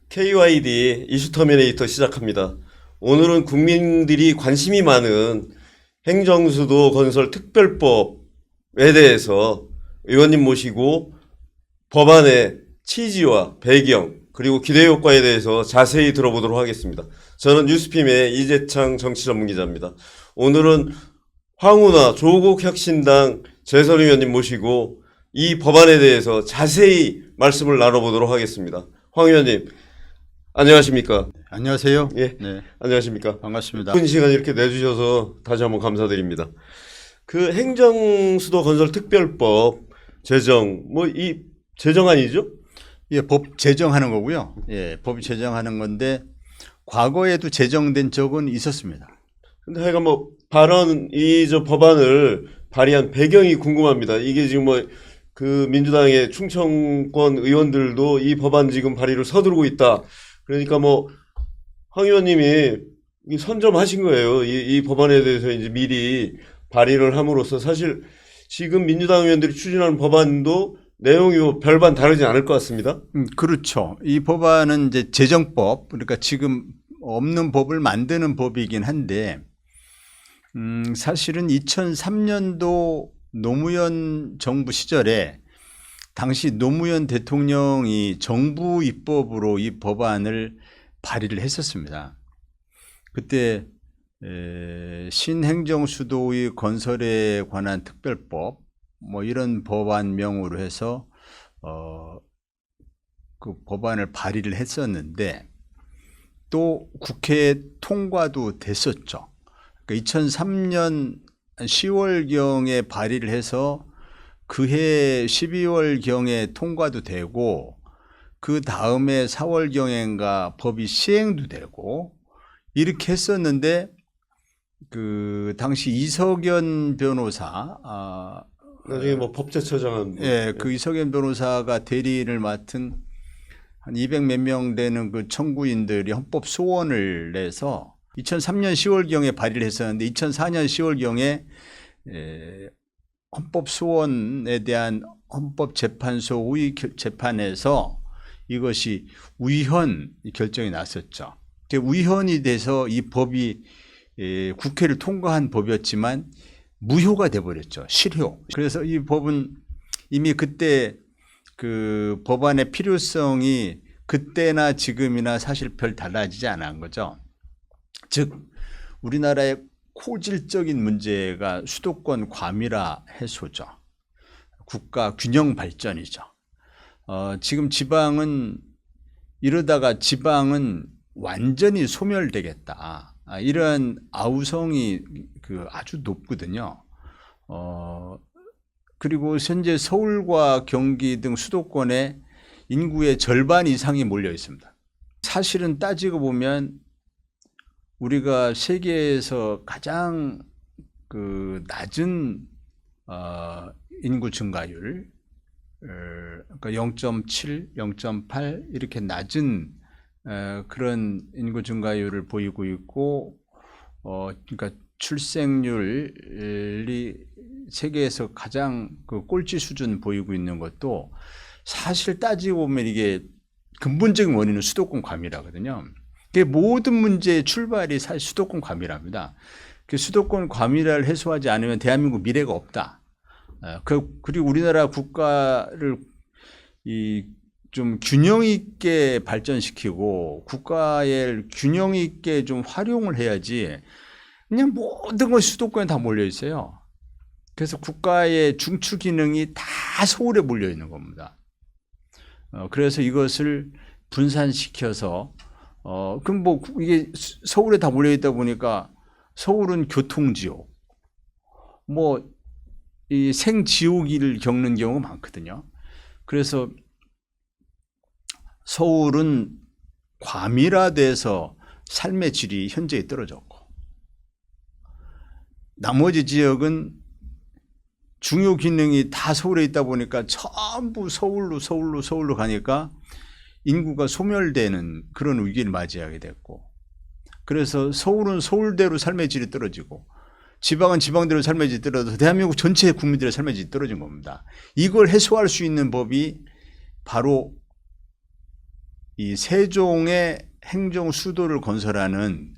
KYD 이슈터미네이터 시작합니다. 오늘은 국민들이 관심이 많은 행정수도 건설 특별법에 대해서 의원님 모시고 법안의 취지와 배경 그리고 기대 효과에 대해서 자세히 들어보도록 하겠습니다. 저는 뉴스핌의 이재창 정치전문기자입니다. 오늘은 황운하 조국 혁신당 재선 의원님 모시고 이 법안에 대해서 자세히 말씀을 나눠보도록 하겠습니다. 황 의원님 안녕하십니까? 안녕하세요. 예, 네, 안녕하십니까? 반갑습니다. 긴 시간 이렇게 내주셔서 다시 한번 감사드립니다. 그 행정수도 건설 특별법 제정 이 제정안이죠? 예, 법 제정하는 거고요. 예, 법 제정하는 건데 과거에도 제정된 적은 있었습니다. 근데 하여간 발언 저 법안을 발의한 배경이 궁금합니다. 이게 지금 그 민주당의 충청권 의원들도 이 법안 지금 발의를 서두르고 있다. 그러니까 황 의원님이 선점하신 거예요. 이 법안에 대해서 이제 미리 발의를 함으로써 사실 지금 민주당 의원들이 추진하는 법안도 내용이 별반 다르지 않을 것 같습니다. 그렇죠. 이 법안은 이제 제정법, 그러니까 지금 없는 법을 만드는 법이긴 한데, 사실은 2003년도 노무현 정부 시절에 당시 노무현 대통령이 정부 입법으로 이 법안을 발의를 했었습니다. 그때 신행정수도의 건설에 관한 특별법 이런 법안명으로 해서 그 법안을 발의를 했었는데 또 국회에 통과도 됐었죠. 그러니까 2003년 10월경에 발의를 해서 그해 12월경에 통과도 되고 그 다음에 4월경인가 법이 시행도 되고 이렇게 했었는데 그 당시 이석연 변호사 나중에 법제처장은 예, 그 이석연 변호사가 대리인을 맡은 한 200 몇 명 되는 그 청구인들이 헌법 소원을 내서 2003년 10월경에 발의를 했었는데 2004년 10월경에 헌법 소원에 대한 헌법재판소의 재판에서 이것이 위헌 결정이 났었죠. 위헌이 돼서 이 법이 국회를 통과한 법이었지만 무효가 돼버렸죠. 실효. 그래서 이 법은 이미 그때 그 법안의 필요성이 그때나 지금이나 사실 별 달라지지 않은 거죠. 즉 우리나라의 고질적인 문제가 수도권 과밀화 해소죠. 국가 균형 발전이죠. 지금 지방은 이러다가 지방은 완전히 소멸되겠다. 이런 아우성이 아주 높거든요. 그리고 현재 서울과 경기 등 수도권에 인구의 절반 이상이 몰려 있습니다. 사실은 따지고 보면 우리가 세계에서 가장 낮은 인구 증가율, 그러니까 0.7, 0.8 이렇게 낮은 그런 인구 증가율을 보이고 있고, 그러니까 출생률이 세계에서 가장 꼴찌 수준 보이고 있는 것도 사실 따지고 보면 이게 근본적인 원인은 수도권 과밀화거든요. 모든 문제의 출발이 사실 수도권 과밀화입니다. 수도권 과밀화를 해소하지 않으면 대한민국 미래가 없다. 그리고 우리나라 국가를 좀 균형 있게 발전시키고 국가의 균형 있게 좀 활용을 해야지 그냥 모든 것이 수도권에 다 몰려 있어요. 그래서 국가의 중추 기능이 다 서울에 몰려 있는 겁니다. 그래서 이것을 분산시켜서 그럼 이게 서울에 다 몰려 있다 보니까 서울은 교통지옥, 이 생지옥을 겪는 경우가 많거든요. 그래서 서울은 과밀화돼서 삶의 질이 현저히 떨어졌고 나머지 지역은 중요 기능이 다 서울에 있다 보니까 전부 서울로 가니까 인구가 소멸되는 그런 위기를 맞이하게 됐고 그래서 서울은 서울대로 삶의 질이 떨어지고 지방은 지방대로 삶의 질이 떨어져서 대한민국 전체 국민들의 삶의 질이 떨어진 겁니다. 이걸 해소할 수 있는 법이 바로 이 세종의 행정 수도를 건설하는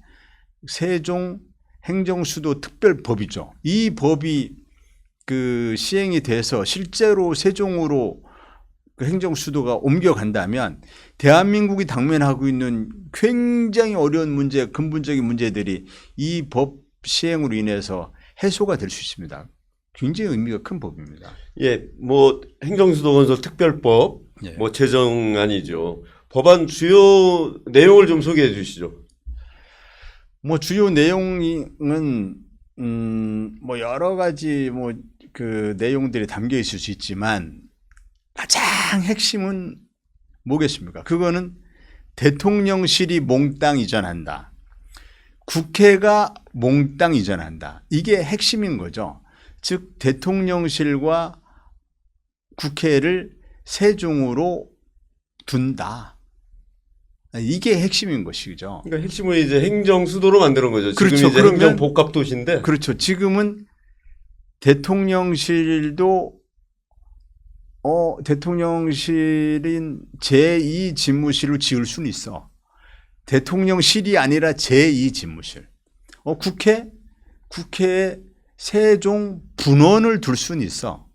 세종 행정수도 특별법이죠. 이 법이 그 시행이 돼서 실제로 세종으로 그 행정수도가 옮겨간다면 대한민국이 당면하고 있는 굉장히 어려운 문제, 근본적인 문제들이 이 법 시행으로 인해서 해소가 될 수 있습니다. 굉장히 의미가 큰 법입니다. 예, 뭐 행정수도건설 특별법, 예. 뭐 제정안이죠. 법안 주요 내용을 좀 소개해 주시죠. 뭐 주요 내용은 뭐 여러 가지 뭐 그 내용들이 담겨 있을 수 있지만 가장 핵심은 뭐겠습니까? 그거는 대통령실이 몽땅 이전한다. 국회가 몽땅 이전한다. 이게 핵심인 거죠. 즉 대통령실과 국회를 세종으로 둔다. 이게 핵심인 것이죠. 그러니까 핵심은 이제 행정수도로 만드는 거죠. 지금 그렇죠. 이제 그러면- 행정 복합도시인데. 그렇죠. 지금은 대통령실도 대통령실인 제2 집무실로 지을 수는 있어. 대통령실이 아니라 제2 집무실. 국회에 세종 분원을 둘 수는 있어.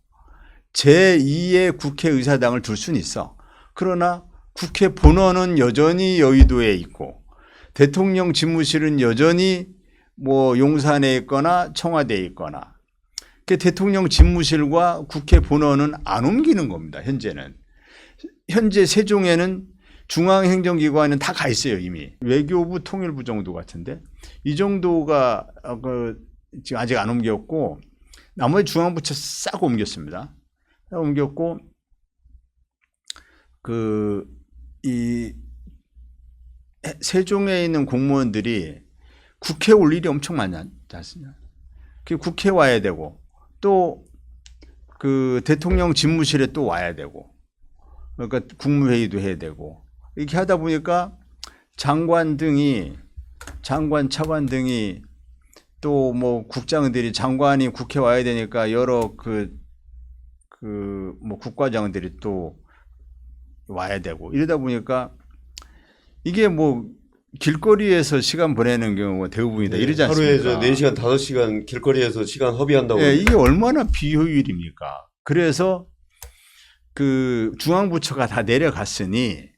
제2의 국회의사당을 둘 수는 있어. 그러나 국회 본원은 여전히 여의도에 있고 대통령 집무실은 여전히 뭐 용산에 있거나 청와대에 있거나 그 대통령 집무실과 국회 본원은 안 옮기는 겁니다. 현재는. 현재 세종에는 중앙행정기관은 다 가 있어요. 이미. 외교부 통일부 정도 같은데 이 정도가 지금 아직 안 옮겼고 나머지 중앙부처 싹 옮겼습니다. 싹 옮겼고 이 세종에 있는 공무원들이 국회 올 일이 엄청 많지 않습니까? 국회 와야 되고 또 그 대통령 집무실에 또 와야 되고 그러니까 국무회의도 해야 되고 이렇게 하다 보니까 장관, 차관 등이 또 뭐 국장들이 장관이 국회 와야 되니까 여러 뭐 국과장들이 또 와야 되고 이러다 보니까 이게 뭐 길거리에서 시간 보내는 경우가 대부분이다. 이러지 않습니까? 하루에 저 4시간, 5시간 길거리에서 시간 허비한다고. 예, 이게 얼마나 비효율입니까? 그래서 그 중앙부처가 다 내려갔으니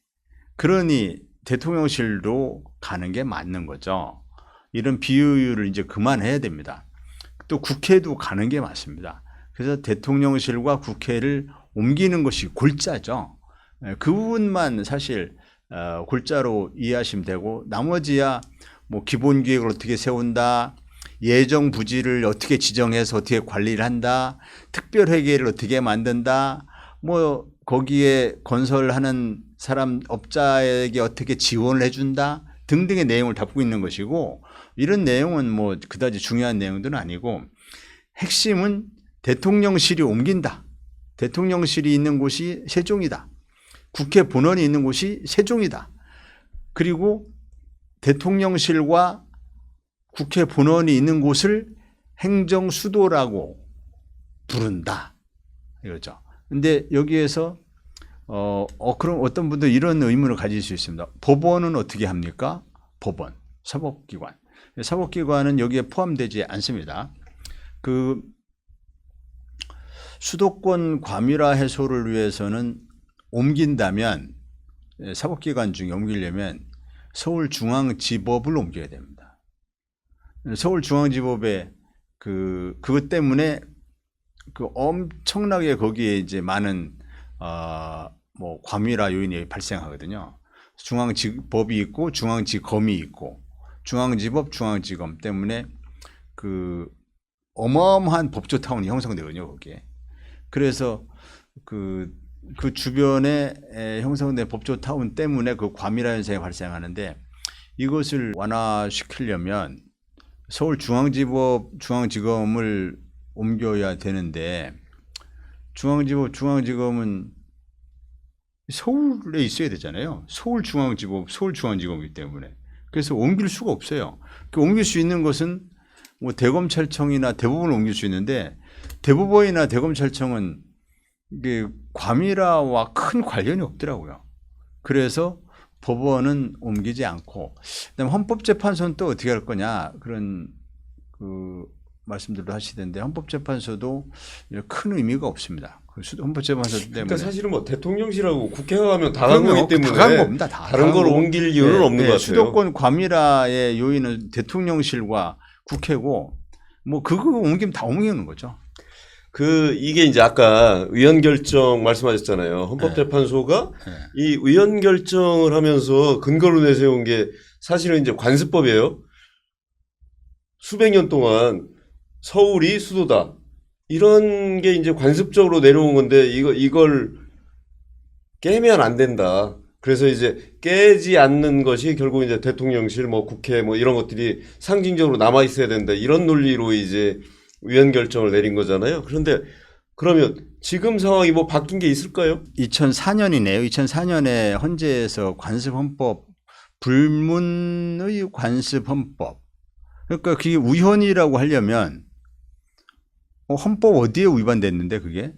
그러니 대통령실로 가는 게 맞는 거죠. 이런 비효율을 이제 그만해야 됩니다. 또 국회도 가는 게 맞습니다. 그래서 대통령실과 국회를 옮기는 것이 골자죠. 그 부분만 사실 골자로 이해하시면 되고 나머지야 뭐 기본계획을 어떻게 세운다, 예정 부지를 어떻게 지정해서 어떻게 관리를 한다, 특별회계를 어떻게 만든다, 뭐 거기에 건설하는 사람 업자에게 어떻게 지원을 해준다 등등의 내용을 담고 있는 것이고 이런 내용은 뭐 그다지 중요한 내용들은 아니고 핵심은 대통령실이 옮긴다. 대통령실이 있는 곳이 세종이다. 국회 본원이 있는 곳이 세종이다. 그리고 대통령실과 국회 본원이 있는 곳을 행정수도라고 부른다. 이거죠. 근데 여기에서 그럼 어떤 분들 이런 의문을 가질 수 있습니다. 법원은 어떻게 합니까? 법원, 사법기관. 사법기관은 여기에 포함되지 않습니다. 그 수도권 과밀화 해소를 위해서는 옮긴다면 사법기관 중에 옮기려면 서울중앙지법을 옮겨야 됩니다. 서울중앙지법에 그것 때문에 엄청나게 거기에 이제 많은 뭐 과밀화 요인이 발생하거든요. 중앙지법이 있고 중앙지검이 있고 중앙지법, 중앙지검 때문에 어마어마한 법조타운이 형성되거든요, 거기에. 그래서 그 주변에 형성된 법조타운 때문에 그 과밀화 현상이 발생하는데 이것을 완화시키려면 서울중앙지법, 중앙지검을 옮겨야 되는데 중앙지법, 중앙지검은 서울에 있어야 되잖아요. 서울중앙지법, 서울중앙지검이기 때문에. 그래서 옮길 수가 없어요. 옮길 수 있는 것은 뭐 대검찰청이나 대법원을 옮길 수 있는데 대법원이나 대검찰청은 이게 과밀화와 큰 관련이 없더라고요. 그래서 법원은 옮기지 않고, 그다음에 헌법재판소는 또 어떻게 할 거냐 그런 그 말씀들도 하시던데 헌법재판소도 큰 의미가 없습니다. 그 헌법재판소 때문에. 그러니까 사실은 뭐 대통령실하고 국회가 가면 다 간 거기 때문에 다 간 겁니다. 다른 걸 옮길 이유는 없는 것 같아요. 수도권 과밀화의 요인은 대통령실과 국회고 뭐 그거 옮기면 다 옮기는 거죠. 이게 이제 아까 의원 결정 말씀하셨잖아요. 헌법재판소가 이 의원 결정을 하면서 근거로 내세운 게 사실은 이제 관습법이에요. 수백 년 동안 서울이 수도다. 이런 게 이제 관습적으로 내려온 건데 이걸 깨면 안 된다. 그래서 이제 깨지 않는 것이 결국 이제 대통령실, 뭐 국회, 뭐 이런 것들이 상징적으로 남아 있어야 된다. 이런 논리로 이제 의원 결정을 내린 거잖아요. 그런데 그러면 지금 상황이 뭐 바뀐 게 있을까요? 2004년이네요. 2004년에 헌재에서 관습헌법, 불문의 관습헌법. 그러니까 그게 우현이라고 하려면 헌법 어디에 위반됐는데 그게?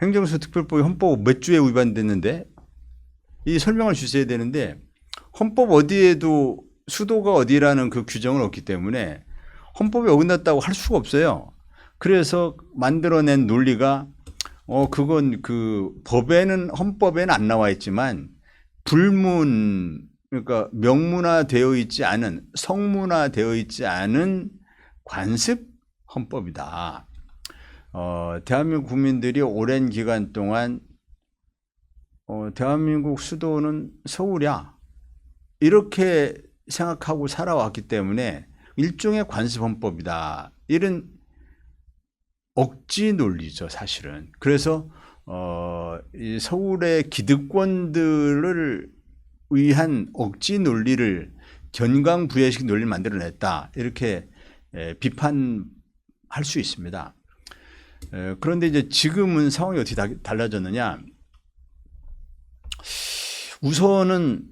행정수특별법이 헌법 몇 주에 위반됐는데 이 설명을 주셔야 되는데 헌법 어디에도 수도가 어디라는 그 규정은 없기 때문에 헌법에 어긋났다고 할 수가 없어요. 그래서 만들어낸 논리가 그건 그 법에는 헌법에는 안 나와 있지만 불문 그러니까 명문화되어 있지 않은 성문화되어 있지 않은 관습 헌법이다. 대한민국 국민들이 오랜 기간 동안 대한민국 수도는 서울이야 이렇게 생각하고 살아왔기 때문에 일종의 관습헌법이다. 이런 억지 논리죠, 사실은. 그래서 이 서울의 기득권들을 위한 억지 논리를 견강부회식 논리를 만들어냈다. 이렇게 비판할 수 있습니다. 그런데 이제 지금은 상황이 어떻게 달라졌느냐? 우선은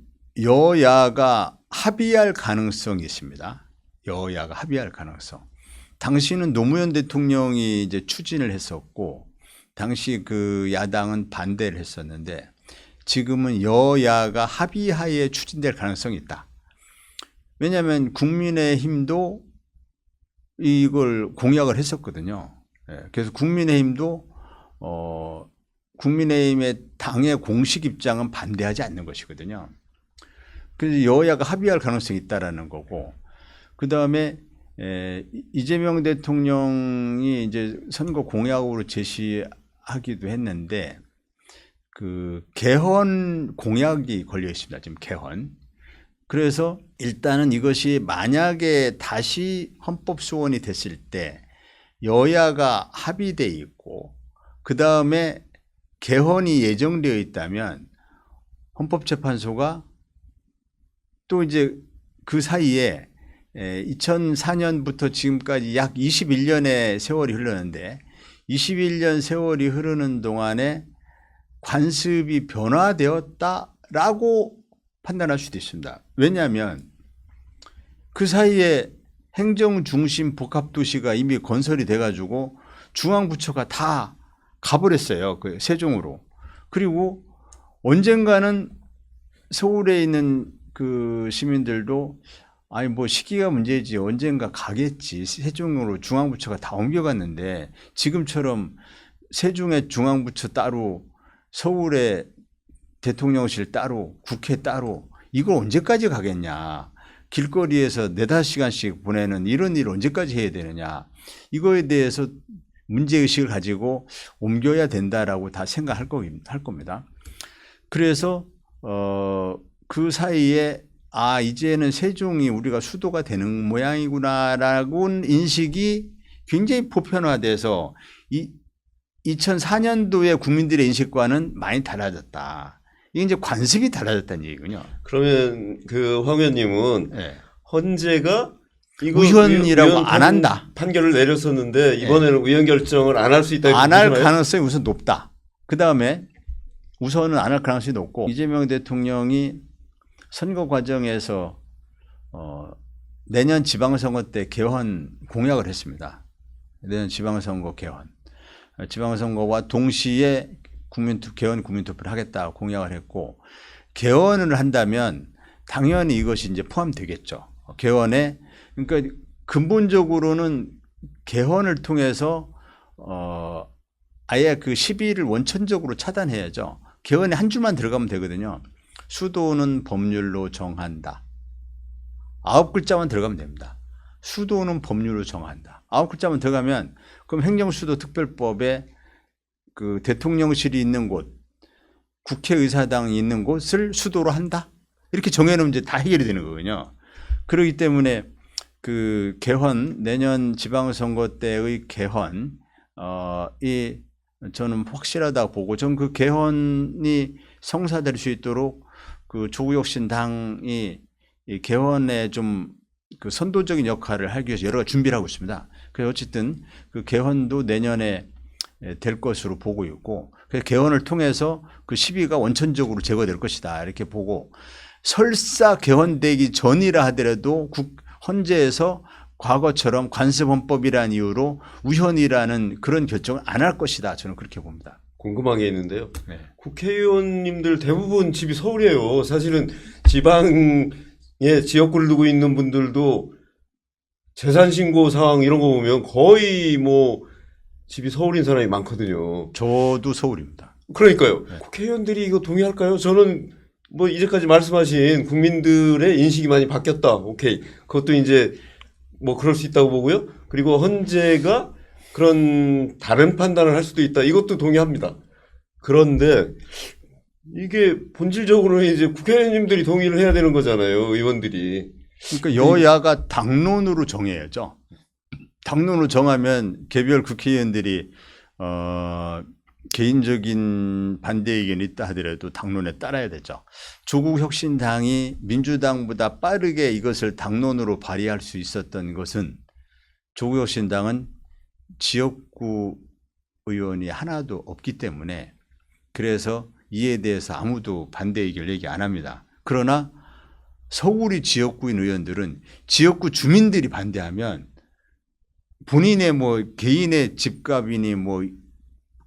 여야가 합의할 가능성이 있습니다. 여야가 합의할 가능성. 당시는 노무현 대통령이 이제 추진을 했었고, 당시 그 야당은 반대를 했었는데, 지금은 여야가 합의하에 추진될 가능성이 있다. 왜냐하면 국민의힘도 이걸 공약을 했었거든요. 그래서 국민의힘도 국민의힘의 당의 공식 입장은 반대하지 않는 것이거든요. 그래서 여야가 합의할 가능성이 있다라는 거고, 그 다음에 이재명 대통령이 이제 선거 공약으로 제시하기도 했는데 그 개헌 공약이 걸려 있습니다. 지금 개헌. 그래서 일단은 이것이 만약에 다시 헌법 소원이 됐을 때 여야가 합의돼 있고 그 다음에 개헌이 예정되어 있다면 헌법재판소가 또 이제 그 사이에 2004년부터 지금까지 약 21년의 세월이 흐르는데 21년 세월이 흐르는 동안에 관습이 변화되었다라고 판단할 수도 있습니다. 왜냐하면 그 사이에 행정중심 복합도시가 이미 건설이 돼가지고 중앙부처가 다 가버렸어요. 그 세종으로. 그리고 언젠가는 서울에 있는 그 시민들도 아니 뭐 시기가 문제지 언젠가 가겠지. 세종으로 중앙부처가 다 옮겨갔는데 지금처럼 세종의 중앙부처 따로 서울의 대통령실 따로 국회 따로 이걸 언제까지 가겠냐. 길거리에서 4-5시간씩 보내는 이런 일을 언제까지 해야 되느냐. 이거에 대해서 문제의식을 가지고 옮겨야 된다라고 다 생각할 겁니다. 그래서 그 사이에 이제는 세종이 우리가 수도가 되는 모양이구나라고 인식이 굉장히 보편화돼서 2004년도에 국민들의 인식과는 많이 달라졌다. 이게 이제 관습이 달라졌다는 얘기군요. 그러면 그 황 의원님은 헌재가 이거 우현이라고 안 한다. 판결을 내렸었는데 이번에는 의원 결정을 안 할 수 있다. 안 할 가능성이 우선 높다. 그 다음에 우선은 안 할 가능성이 높고 이재명 대통령이 선거 과정에서 내년 지방선거 때 개헌 공약을 했습니다. 내년 지방선거 개헌. 지방선거와 동시에 개헌 국민투표를 하겠다 공약을 했고 개헌을 한다면 당연히 이것이 이제 포함되겠죠. 개헌에 그러니까 근본적으로는 개헌을 통해서 아예 그 시비를 원천적으로 차단해야죠. 개헌에 한 줄만 들어가면 되거든요. 수도는 법률로 정한다. 9글자만 들어가면 됩니다. 수도는 법률로 정한다. 9글자만 들어가면 그럼 행정수도특별법에 그 대통령실이 있는 곳, 국회의사당이 있는 곳을 수도로 한다. 이렇게 정해놓으면 이제 다 해결이 되는 거거든요. 그렇기 때문에 그 개헌, 내년 지방선거 때의 개헌, 이 저는 확실하다고 보고, 전 그 개헌이 성사될 수 있도록 그 조국혁신당이 이 개헌에 좀 그 선도적인 역할을 하기 위해서 여러 가지 준비를 하고 있습니다. 그래서 어쨌든 그 개헌도 내년에 될 것으로 보고 있고, 그래서 개헌을 통해서 그 시비가 원천적으로 제거될 것이다 이렇게 보고, 설사 개헌되기 전이라 하더라도 헌재에서 과거처럼 관습헌법이라는 이유로 우현이라는 그런 결정을 안 할 것이다. 저는 그렇게 봅니다. 궁금한 게 있는데요. 네. 국회의원님들 대부분 집이 서울이에요. 사실은 지방에 지역구를 두고 있는 분들도 재산신고 상황 이런 거 보면 거의 뭐 집이 서울인 사람이 많거든요. 저도 서울입니다. 그러니까요. 네. 국회의원들이 이거 동의할까요? 저는 뭐 이제까지 말씀하신 국민들의 인식이 많이 바뀌었다. 오케이. 그것도 이제 뭐 그럴 수 있다고 보고요. 그리고 헌재가 그런 다른 판단을 할 수도 있다. 이것도 동의합니다. 그런데 이게 본질적으로는 이제 국회의원님들이 동의를 해야 되는 거잖아요. 의원들이. 그러니까 여야가 당론으로 정해야죠. 당론으로 정하면 개별 국회의원들이 개인적인 반대 의견이 있다 하더라도 당론에 따라야 되죠. 조국혁신당이 민주당보다 빠르게 이것을 당론으로 발의할 수 있었던 것은 조국혁신당은 지역구 의원이 하나도 없기 때문에, 그래서 이에 대해서 아무도 반대 의견을 얘기 안 합니다. 그러나 서울이 지역구인 의원들은 지역구 주민들이 반대하면 본인의 뭐 개인의 집값이니 뭐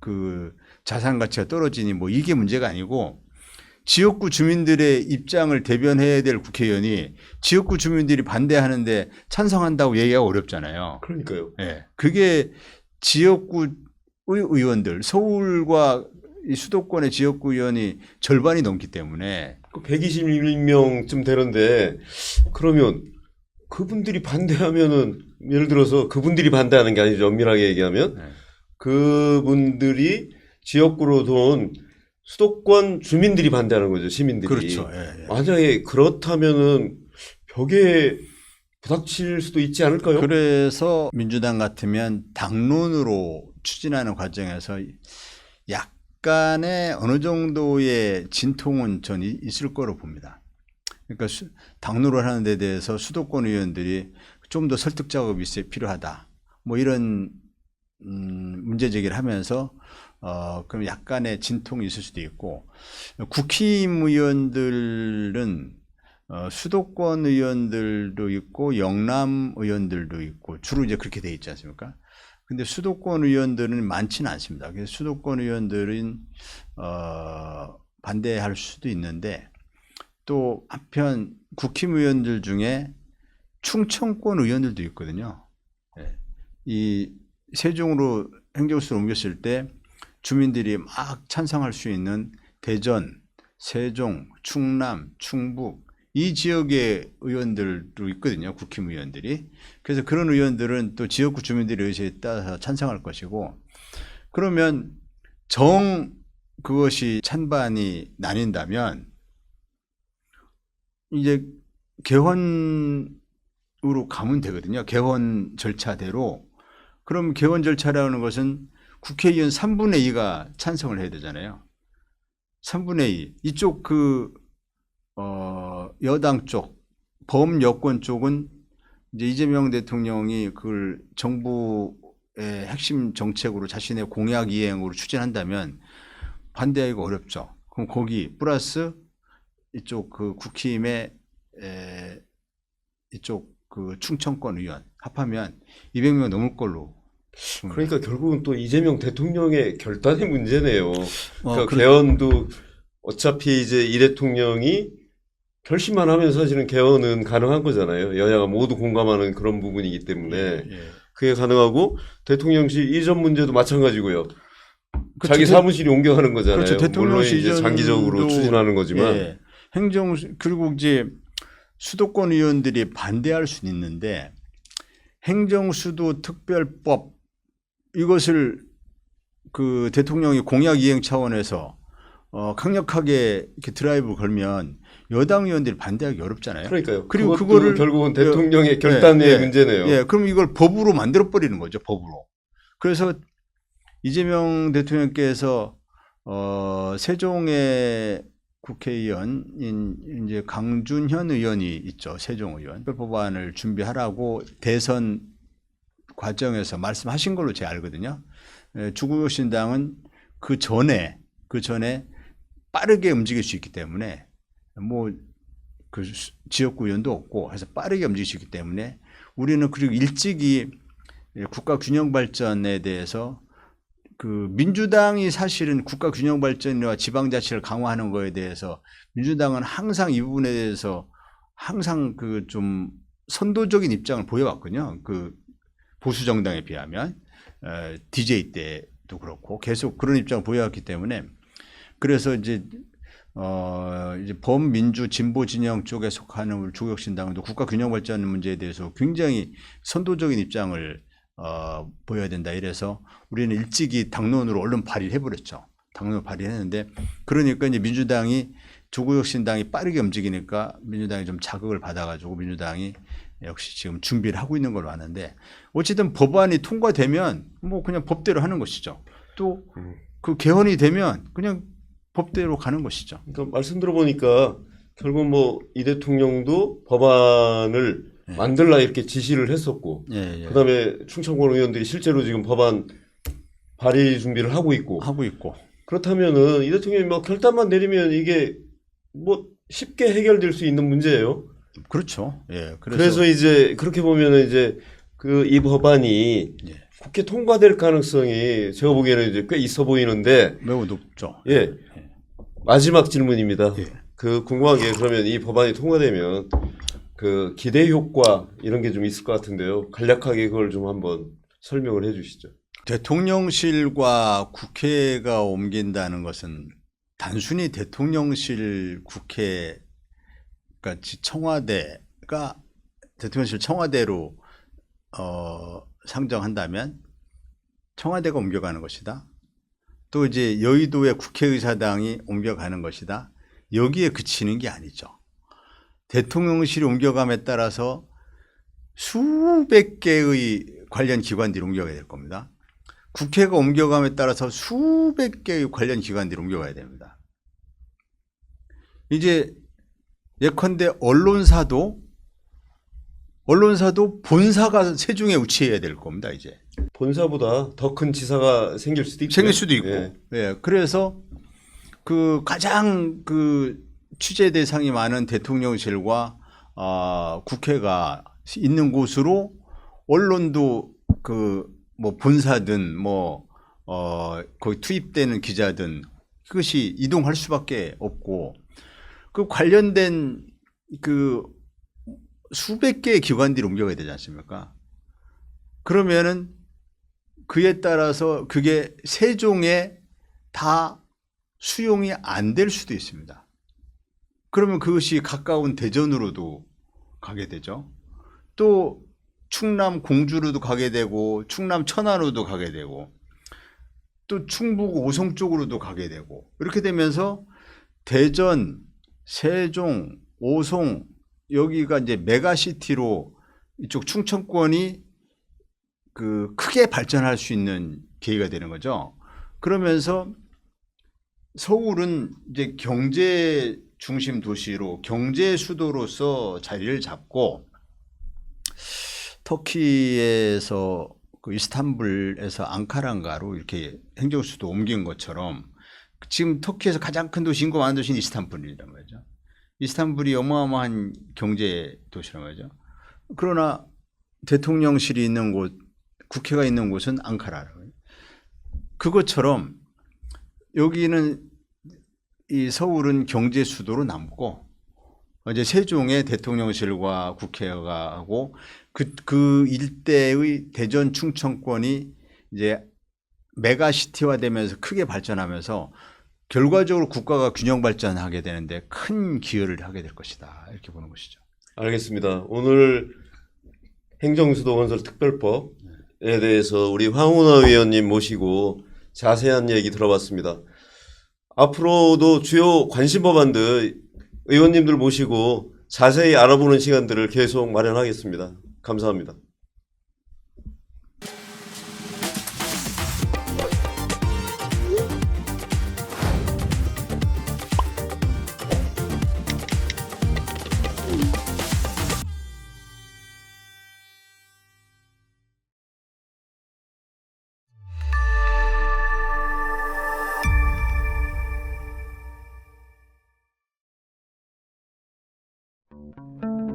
그 자산 가치가 떨어지니 뭐 이게 문제가 아니고, 지역구 주민들의 입장을 대변해야 될 국회의원이 지역구 주민들이 반대하는데 찬성한다고 얘기하기 어렵잖아요. 그러니까요. 예. 그게 지역구의 의원들, 서울과 이 수도권의 지역구 의원이 절반이 넘기 때문에 121명쯤 되는데, 그러면 그분들이 반대하면은, 예를 들어서 그분들이 반대하는 게 아니죠. 엄밀하게 얘기하면. 네. 그분들이 지역구로 돈 수도권 주민들이 반대하는 거죠. 시민들이. 그렇죠. 예, 예. 만약에 그렇다면은 벽에 부닥칠 수도 있지 않을까요? 그래서 민주당 같으면 당론으로 추진하는 과정에서 약간의 어느 정도의 진통은 전 있을 거로 봅니다. 그러니까 당론을 하는 데 대해서 수도권 의원들이 좀 더 설득 작업이 필요하다. 뭐 이런 문제 제기를 하면서 그럼 약간의 진통이 있을 수도 있고, 국힘 의원들은 수도권 의원들도 있고 영남 의원들도 있고 주로 이제 그렇게 돼 있지 않습니까? 근데 수도권 의원들은 많지는 않습니다. 그래서 수도권 의원들은 반대할 수도 있는데, 또 한편 국힘 의원들 중에 충청권 의원들도 있거든요. 이 세종으로 행정수를 옮겼을 때 주민들이 막 찬성할 수 있는 대전, 세종, 충남, 충북 이 지역의 의원들도 있거든요. 국힘 의원들이. 그래서 그런 의원들은 또 지역구 주민들의 의사에 따라서 찬성할 것이고, 그러면 그것이 찬반이 나뉜다면 이제 개헌으로 가면 되거든요. 개헌 절차대로. 그럼 개헌 절차라는 것은 국회의원 3분의 2가 찬성을 해야 되잖아요. 3분의 2. 이쪽 여당 쪽, 범여권 쪽은 이제 이재명 대통령이 그걸 정부의 핵심 정책으로 자신의 공약 이행으로 추진한다면 반대하기가 어렵죠. 그럼 거기 플러스 이쪽 그 국힘의 이쪽 그 충청권 의원 합하면 200명 넘을 걸로. 그러니까 결국은 또 이재명 대통령의 결단의 문제네요. 그러니까 그렇죠. 개헌도 어차피 이제 이 대통령이 결심만 하면 사실은 개헌은 가능한 거잖아요. 여야가 모두 공감하는 그런 부분이기 때문에 예. 그게 가능하고 대통령실 이전 문제도 마찬가지고요. 그렇죠. 자기 사무실이 옮겨가는 거잖아요. 그렇죠. 대통령실 물론 이제 장기적으로 이전도 추진하는 거지만 예. 그리고 이제 수도권 의원들이 반대할 수는 있는데 행정수도 특별법 이것을 그 대통령이 공약 이행 차원에서 강력하게 이렇게 드라이브 걸면 여당 의원들이 반대하기 어렵잖아요. 그러니까요. 그리고 그것도 그거를 결국은 대통령의 결단의 문제네요. 예, 그럼 이걸 법으로 만들어 버리는 거죠, 법으로. 그래서 이재명 대통령께서 세종의 국회의원인 이제 강준현 의원이 있죠, 세종 의원. 법안을 준비하라고 대선 과정에서 말씀하신 걸로 제가 알거든요. 주구신당은 그 전에 빠르게 움직일 수 있기 때문에 뭐 그 지역구 의원도 없고 해서 빠르게 움직일 수 있기 때문에 우리는 그리고 일찍이 국가 균형 발전에 대해서 그 민주당이 사실은 국가 균형 발전과 지방자치를 강화하는 거에 대해서 민주당은 항상 이 부분에 대해서 항상 그 좀 선도적인 입장을 보여왔거든요. 그 보수 정당에 비하면 DJ 때도 그렇고 계속 그런 입장을 보여왔기 때문에 그래서 이제 범민주 진보 진영 쪽에 속하는 주국신당도 국가 균형 발전 문제에 대해서 굉장히 선도적인 입장을 보여야 된다. 이래서 우리는 일찍이 당론으로 얼른 발의를 해버렸죠. 당론 발의했는데 그러니까 이제 민주당이 조국혁신당이 빠르게 움직이니까 민주당이 좀 자극을 받아가지고 민주당이 역시 지금 준비를 하고 있는 걸로 아는데 어쨌든 법안이 통과되면 뭐 그냥 법대로 하는 것이죠. 또 그 개헌이 되면 그냥 법대로 가는 것이죠. 그러니까 말씀 들어보니까 결국 뭐 이 대통령도 법안을 만들라 이렇게 지시를 했었고 그다음에 충청권 의원들이 실제로 지금 법안 발의 준비를 하고 있고 그렇다면은 이 대통령이 뭐 결단만 내리면 이게 뭐 쉽게 해결될 수 있는 문제예요. 그렇죠. 예. 그래서 이제 그렇게 보면은 이제 그 이 법안이 국회 통과될 가능성이 제가 보기에는 이제 꽤 있어 보이는데 매우 높죠. 예. 마지막 질문입니다. 예. 그 궁금한 게 그러면 이 법안이 통과되면 그 기대 효과 이런 게 좀 있을 것 같은데요. 간략하게 그걸 좀 한번 설명을 해 주시죠. 대통령실과 국회가 옮긴다는 것은 단순히 대통령실 국회 같이 청와대가 대통령실 청와대로 상정한다면 청와대가 옮겨가는 것이다. 또 이제 여의도의 국회의사당이 옮겨가는 것이다. 여기에 그치는 게 아니죠. 대통령실이 옮겨감에 따라서 수백 개의 관련 기관들이 옮겨가야 될 겁니다. 국회가 옮겨감에 따라서 수백 개의 관련 기관들이 옮겨가야 됩니다. 이제 예컨대 언론사도 본사가 세종에 위치해야 될 겁니다. 이제 본사보다 더 큰 지사가 생길 수도 있고. 예. 예. 그래서 그 가장 그 취재 대상이 많은 대통령실과 국회가 있는 곳으로 언론도 그 뭐 본사든 뭐 거기 투입되는 기자든 그것이 이동할 수밖에 없고 그 관련된 그 수백 개의 기관들이 옮겨가야 되지 않습니까? 그러면은 그에 따라서 그게 세종에 다 수용이 안 될 수도 있습니다. 그러면 그것이 가까운 대전으로도 가게 되죠. 또 충남 공주로도 가게 되고 충남 천안으로도 가게 되고 또 충북 오송 쪽으로도 가게 되고 이렇게 되면서 대전, 세종, 오송 여기가 이제 메가시티로 이쪽 충청권이 그 크게 발전할 수 있는 계기가 되는 거죠. 그러면서 서울은 이제 경제 중심 도시로 경제 수도로서 자리를 잡고 터키에서 그 이스탄불에서 앙카란가로 이렇게 행정 수도 옮긴 것처럼 지금 터키에서 가장 큰 도시 인구 많은 도시는 이스탄불이란 말이죠. 이스탄불이 어마어마한 경제 도시란 말이죠. 그러나 대통령실이 있는 곳, 국회가 있는 곳은 앙카라라고. 그것처럼 여기는 이 서울은 경제 수도로 남고 이제 세종의 대통령실과 국회가 하고 그 일대의 대전 충청권이 이제 메가시티화 되면서 크게 발전하면서 결과적으로 국가가 균형 발전하게 되는데 큰 기여를 하게 될 것이다. 이렇게 보는 것이죠. 알겠습니다. 오늘 행정수도 건설 특별법에 대해서 우리 황운하 의원님 모시고 자세한 얘기 들어봤습니다. 앞으로도 주요 관심 법안들 의원님들 모시고 자세히 알아보는 시간들을 계속 마련하겠습니다. 감사합니다.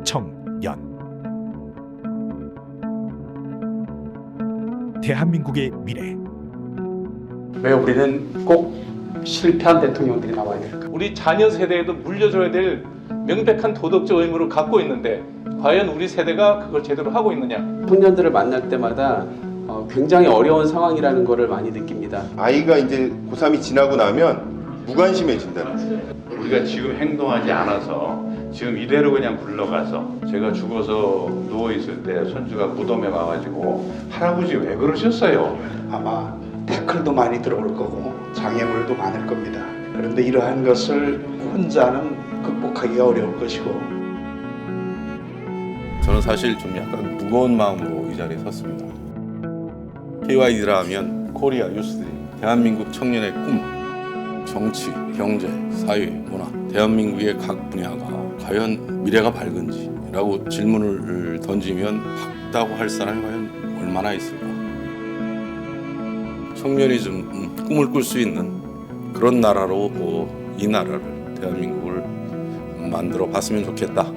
청년 대한민국의 미래 왜 우리는 꼭 실패한 대통령들이 나와야 될까? 우리 자녀 세대에도 물려줘야 될 명백한 도덕적 의무를 갖고 있는데 과연 우리 세대가 그걸 제대로 하고 있느냐? 청년들을 만날 때마다 굉장히 어려운 상황이라는 것을 많이 느낍니다. 아이가 이제 고3이 지나고 나면 무관심해진다는 거예요. 우리가 지금 행동하지 않아서 지금 이대로 그냥 굴러가서 제가 죽어서 누워있을 때 손주가 무덤에 와가지고 할아버지 왜 그러셨어요? 아마 태클도 많이 들어올 거고 장애물도 많을 겁니다. 그런데 이러한 것을 혼자는 극복하기가 어려울 것이고 저는 사실 좀 약간 무거운 마음으로 이 자리에 섰습니다. KYD라 하면 코리아 유스드림, 대한민국 청년의 꿈, 정치, 경제, 사회, 문화, 대한민국의 각 분야가 과연 미래가 밝은지라고 질문을 던지면 밝다고 할 사람이 과연 얼마나 있을까? 청년이 좀 꿈을 꿀 수 있는 그런 나라로 이 나라를, 대한민국을 만들어 봤으면 좋겠다.